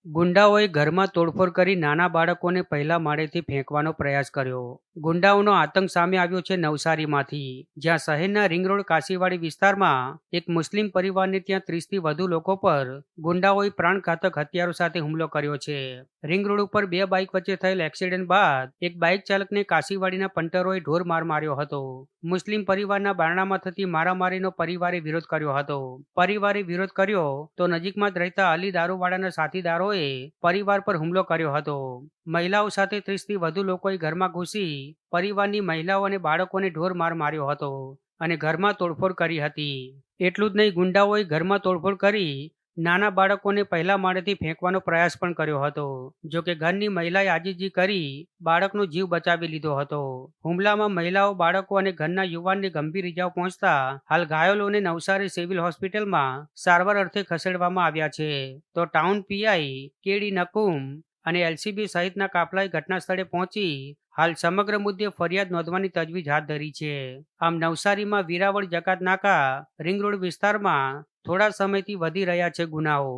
ગુંડાઓએ ઘરમાં તોડફોડ કરી નાના બાળકોને પહેલા માળેથી ફેંકવાનો પ્રયાસ કર્યો. ગુંડાઓનો આતંક સામે આવ્યો છે નવસારીમાંથી, જ્યાં શહેરના રિંગ રોડ કાશીવાડી વિસ્તારમાં એક મુસ્લિમ પરિવારને ત્યાં 30થી વધુ લોકો પર ગુંડાઓએ પ્રાણઘાતક હથિયારો સાથે હુમલો કર્યો છે. રિંગ રોડ ઉપર બે બાઇક વચ્ચે થયેલ એક્સિડન્ટ બાદ એક બાઇક ચાલકને કાશીવાડીના પંટરોએ ઢોર માર માર્યો હતો. મુસ્લિમ પરિવારના બારણામાં થતી મારામારીનો પરિવારે વિરોધ કર્યો હતો. પરિવારે વિરોધ કર્યો તો નજીકમાં જ રહેતા અલી દારૂવાળાના સાથીદારોએ પરિવાર પર હુમલો કર્યો હતો. મહિલાઓ સાથે 30થી વધુ લોકોએ ઘરમાં ઘૂસી પરિવારની મહિલાઓ અને બાળકોને ઢોર માર માર્યો હતો અને ઘરમાં તોડફોડ કરી હતી. એટલું જ નહીં, ગુંડાઓએ ઘરમાં તોડફોડ કરી નાના બાળકોને પહેલા માળેથી ફેંકવાનો પ્રયાસ પણ કર્યો હતો. જો કે ઘરની મહિલાએ આજીજી કરી બાળકનો જીવ બચાવી લીધો હતો. હુમલામાં મહિલાઓ, બાળકો અને ઘરના યુવાનને ગંભીર ઇજાઓ પહોંચતા હાલ ઘાયલોને નવસારી સિવિલ હોસ્પિટલમાં સારવાર અર્થે ખસેડવામાં આવ્યા છે. તો ટાઉન પીઆઈ કેડી નકુમ અને એલસીબી સહિતના કાફલાએ ઘટના સ્થળે પહોંચી હાલ સમગ્ર મુદ્દે ફરિયાદ નોંધવાની તજવીજ હાથ ધરી છે. આમ નવસારીમાં વિરાવળ જકાત નાકા રિંગ રોડ વિસ્તારમાં થોડા સમયથી વધી રહ્યા છે ગુનાઓ.